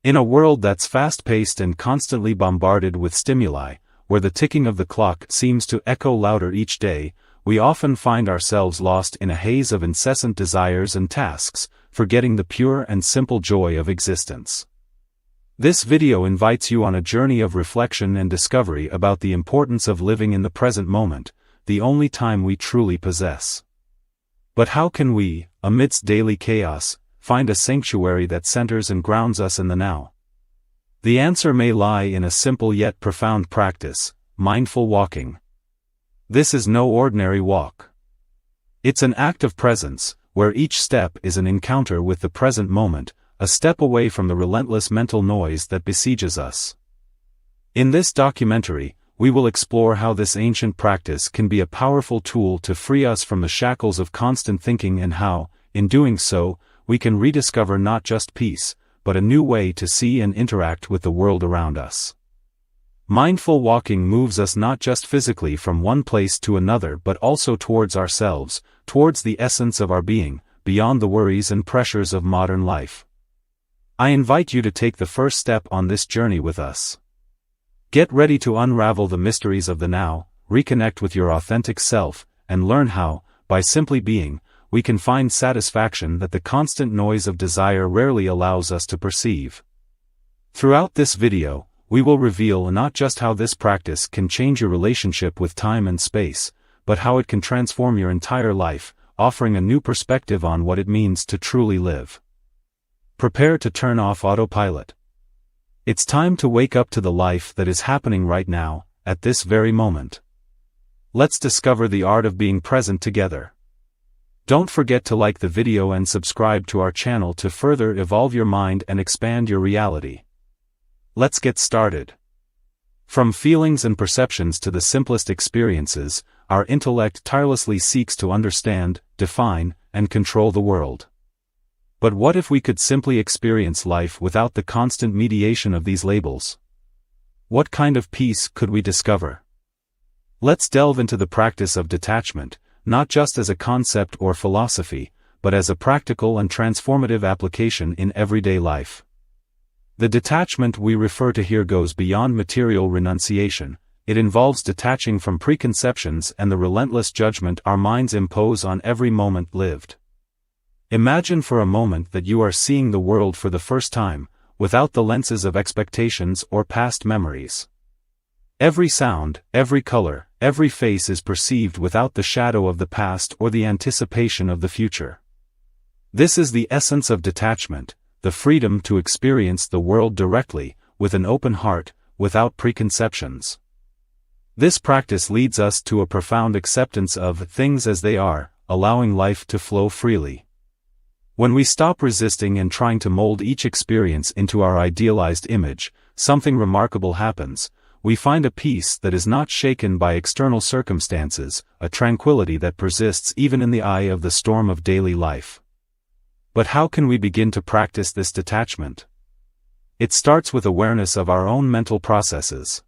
In a world that's fast-paced and constantly bombarded with stimuli, where the ticking of the clock seems to echo louder each day, we often find ourselves lost in a haze of incessant desires and tasks, forgetting the pure and simple joy of existence. This video invites you on a journey of reflection and discovery about the importance of living in the present moment, the only time we truly possess. But how can we, amidst daily chaos, find a sanctuary that centers and grounds us in the now? The answer may lie in a simple yet profound practice: mindful walking. This is no ordinary walk. It's an act of presence, where each step is an encounter with the present moment, a step away from the relentless mental noise that besieges us. In this documentary, we will explore how this ancient practice can be a powerful tool to free us from the shackles of constant thinking, and how, in doing so, we can rediscover not just peace, but a new way to see and interact with the world around us. Mindful walking moves us not just physically from one place to another but also towards ourselves, towards the essence of our being, beyond the worries and pressures of modern life. I invite you to take the first step on this journey with us. Get ready to unravel the mysteries of the now, reconnect with your authentic self, and learn how, by simply being, we can find satisfaction that the constant noise of desire rarely allows us to perceive. Throughout this video, we will reveal not just how this practice can change your relationship with time and space, but how it can transform your entire life, offering a new perspective on what it means to truly live. Prepare to turn off autopilot. It's time to wake up to the life that is happening right now, at this very moment. Let's discover the art of being present together. Don't forget to like the video and subscribe to our channel to further evolve your mind and expand your reality. Let's get started. From feelings and perceptions to the simplest experiences, our intellect tirelessly seeks to understand, define, and control the world. But what if we could simply experience life without the constant mediation of these labels? What kind of peace could we discover? Let's delve into the practice of detachment, not just as a concept or philosophy, but as a practical and transformative application in everyday life. The detachment we refer to here goes beyond material renunciation. It involves detaching from preconceptions and the relentless judgment our minds impose on every moment lived. Imagine for a moment that you are seeing the world for the first time, without the lenses of expectations or past memories. Every sound, every color, every face is perceived without the shadow of the past or the anticipation of the future. This is the essence of detachment, the freedom to experience the world directly, with an open heart, without preconceptions. This practice leads us to a profound acceptance of things as they are, allowing life to flow freely. When we stop resisting and trying to mold each experience into our idealized image, something remarkable happens. We find a peace that is not shaken by external circumstances, a tranquility that persists even in the eye of the storm of daily life. But how can we begin to practice this detachment? It starts with awareness of our own mental processes.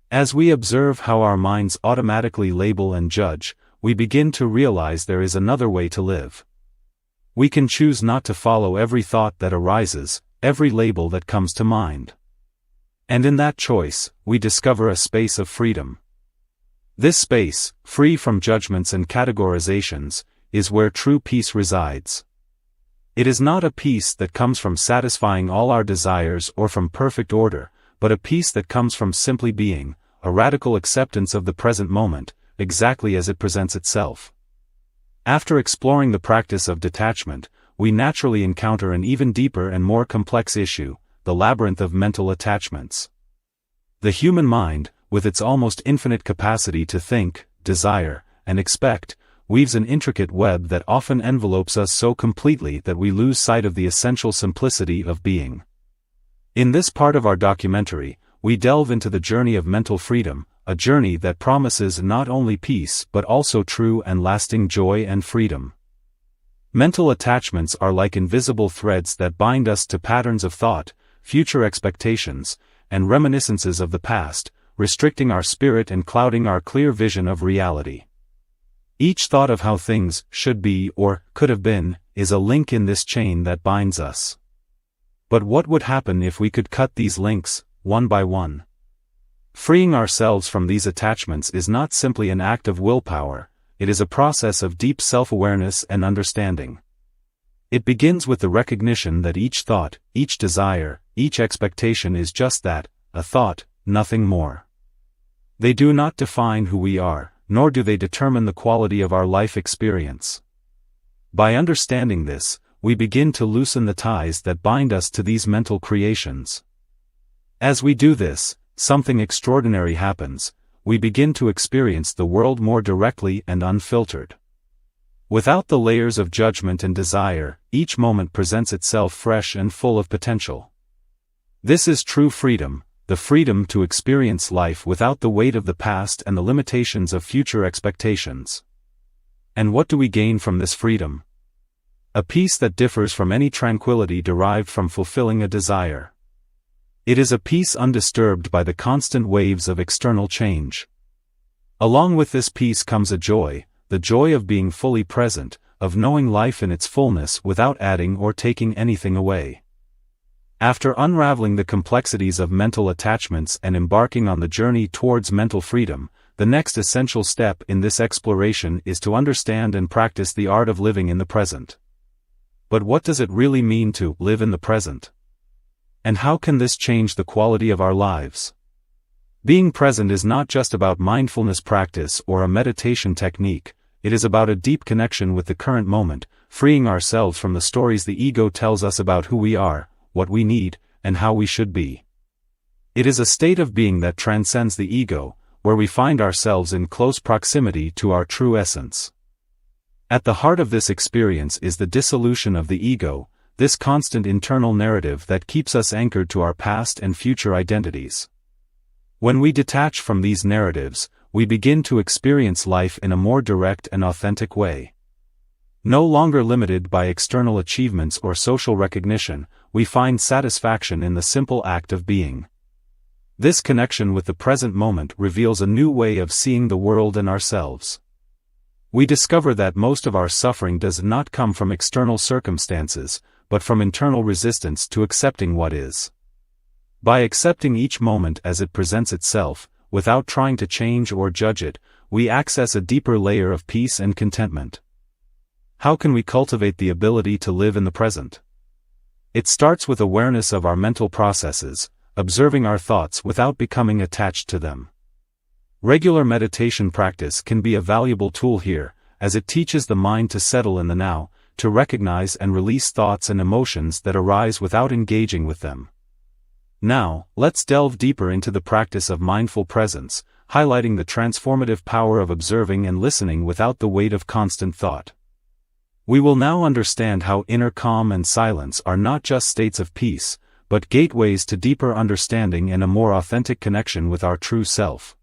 As we observe how our minds automatically label and judge, we begin to realize there is another way to live. We can choose not to follow every thought that arises, every label that comes to mind. And in that choice, we discover a space of freedom. This space, free from judgments and categorizations, is where true peace resides. It is not a peace that comes from satisfying all our desires or from perfect order, but a peace that comes from simply being, a radical acceptance of the present moment, exactly as it presents itself. After exploring the practice of detachment, we naturally encounter an even deeper and more complex issue: the labyrinth of mental attachments. The human mind, with its almost infinite capacity to think, desire, and expect, weaves an intricate web that often envelopes us so completely that we lose sight of the essential simplicity of being. In this part of our documentary, we delve into the journey of mental freedom, a journey that promises not only peace but also true and lasting joy and freedom. Mental attachments are like invisible threads that bind us to patterns of thought, future expectations, and reminiscences of the past, restricting our spirit and clouding our clear vision of reality. Each thought of how things should be or could have been is a link in this chain that binds us. But what would happen if we could cut these links, one by one? Freeing ourselves from these attachments is not simply an act of willpower, it is a process of deep self-awareness and understanding. It begins with the recognition that each thought, each desire, each expectation is just that, a thought, nothing more. They do not define who we are, nor do they determine the quality of our life experience. By understanding this, we begin to loosen the ties that bind us to these mental creations. As we do this, something extraordinary happens. We begin to experience the world more directly and unfiltered. Without the layers of judgment and desire, each moment presents itself fresh and full of potential. This is true freedom, the freedom to experience life without the weight of the past and the limitations of future expectations. And what do we gain from this freedom? A peace that differs from any tranquility derived from fulfilling a desire. It is a peace undisturbed by the constant waves of external change. Along with this peace comes a joy, the joy of being fully present, of knowing life in its fullness without adding or taking anything away. After unraveling the complexities of mental attachments and embarking on the journey towards mental freedom, the next essential step in this exploration is to understand and practice the art of living in the present. But what does it really mean to live in the present? And how can this change the quality of our lives? Being present is not just about mindfulness practice or a meditation technique, it is about a deep connection with the current moment, freeing ourselves from the stories the ego tells us about who we are, what we need, and how we should be. It is a state of being that transcends the ego, where we find ourselves in close proximity to our true essence. At the heart of this experience is the dissolution of the ego, this constant internal narrative that keeps us anchored to our past and future identities. When we detach from these narratives, we begin to experience life in a more direct and authentic way. No longer limited by external achievements or social recognition, we find satisfaction in the simple act of being. This connection with the present moment reveals a new way of seeing the world and ourselves. We discover that most of our suffering does not come from external circumstances, but from internal resistance to accepting what is. By accepting each moment as it presents itself, without trying to change or judge it, we access a deeper layer of peace and contentment. How can we cultivate the ability to live in the present? It starts with awareness of our mental processes, observing our thoughts without becoming attached to them. Regular meditation practice can be a valuable tool here, as it teaches the mind to settle in the now, to recognize and release thoughts and emotions that arise without engaging with them. Now, let's delve deeper into the practice of mindful presence, highlighting the transformative power of observing and listening without the weight of constant thought. We will now understand how inner calm and silence are not just states of peace, but gateways to deeper understanding and a more authentic connection with our true self.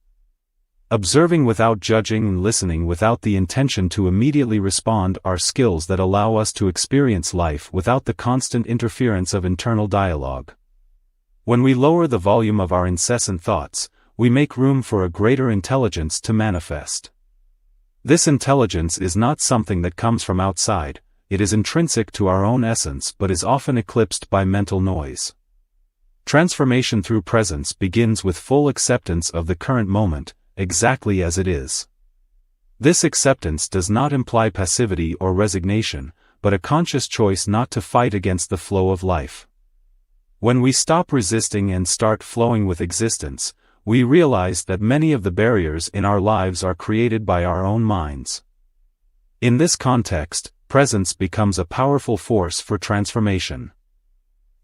Observing without judging and listening without the intention to immediately respond are skills that allow us to experience life without the constant interference of internal dialogue. When we lower the volume of our incessant thoughts, we make room for a greater intelligence to manifest. This intelligence is not something that comes from outside, it is intrinsic to our own essence but is often eclipsed by mental noise. Transformation through presence begins with full acceptance of the current moment, exactly as it is. This acceptance does not imply passivity or resignation, but a conscious choice not to fight against the flow of life. When we stop resisting and start flowing with existence, we realize that many of the barriers in our lives are created by our own minds. In this context, presence becomes a powerful force for transformation.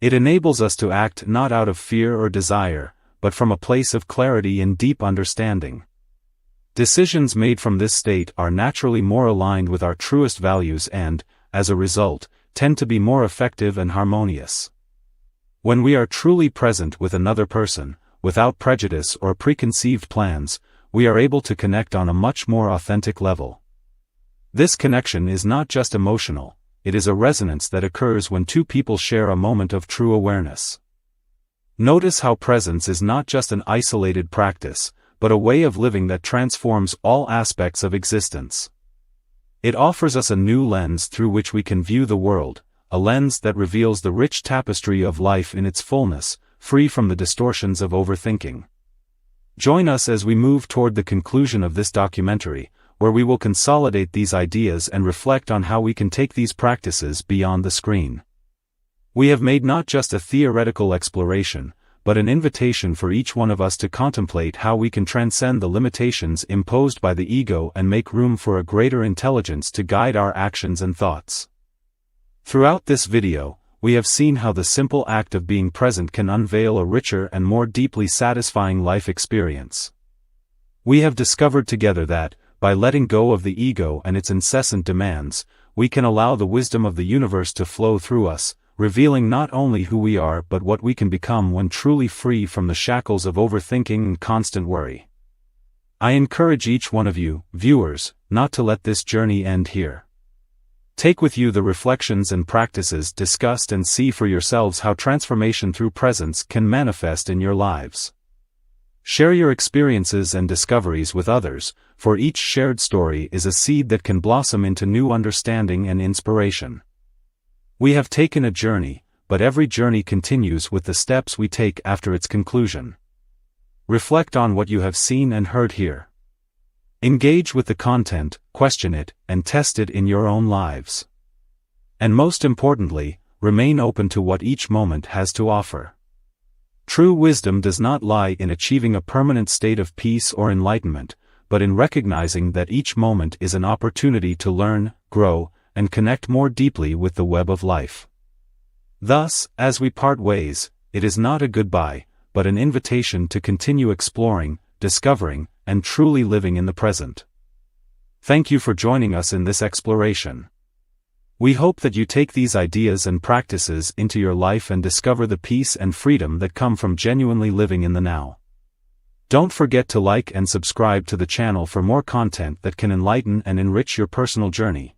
It enables us to act not out of fear or desire, but from a place of clarity and deep understanding. Decisions made from this state are naturally more aligned with our truest values and, as a result, tend to be more effective and harmonious. When we are truly present with another person, without prejudice or preconceived plans, we are able to connect on a much more authentic level. This connection is not just emotional, it is a resonance that occurs when two people share a moment of true awareness. Notice how presence is not just an isolated practice, but a way of living that transforms all aspects of existence. It offers us a new lens through which we can view the world, a lens that reveals the rich tapestry of life in its fullness, free from the distortions of overthinking. Join us as we move toward the conclusion of this documentary, where we will consolidate these ideas and reflect on how we can take these practices beyond the screen. We have made not just a theoretical exploration, but an invitation for each one of us to contemplate how we can transcend the limitations imposed by the ego and make room for a greater intelligence to guide our actions and thoughts. Throughout this video, we have seen how the simple act of being present can unveil a richer and more deeply satisfying life experience. We have discovered together that, by letting go of the ego and its incessant demands, we can allow the wisdom of the universe to flow through us, revealing not only who we are but what we can become when truly free from the shackles of overthinking and constant worry. I encourage each one of you, viewers, not to let this journey end here. Take with you the reflections and practices discussed and see for yourselves how transformation through presence can manifest in your lives. Share your experiences and discoveries with others, for each shared story is a seed that can blossom into new understanding and inspiration. We have taken a journey, but every journey continues with the steps we take after its conclusion. Reflect on what you have seen and heard here. Engage with the content, question it, and test it in your own lives. And most importantly, remain open to what each moment has to offer. True wisdom does not lie in achieving a permanent state of peace or enlightenment, but in recognizing that each moment is an opportunity to learn, grow, and connect more deeply with the web of life. Thus, as we part ways, it is not a goodbye, but an invitation to continue exploring, discovering, and truly living in the present. Thank you for joining us in this exploration. We hope that you take these ideas and practices into your life and discover the peace and freedom that come from genuinely living in the now. Don't forget to like and subscribe to the channel for more content that can enlighten and enrich your personal journey.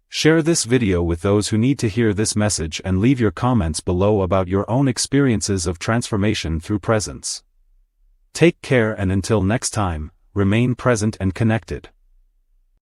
Share this video with those who need to hear this message and leave your comments below about your own experiences of transformation through presence. Take care, and until next time, remain present and connected.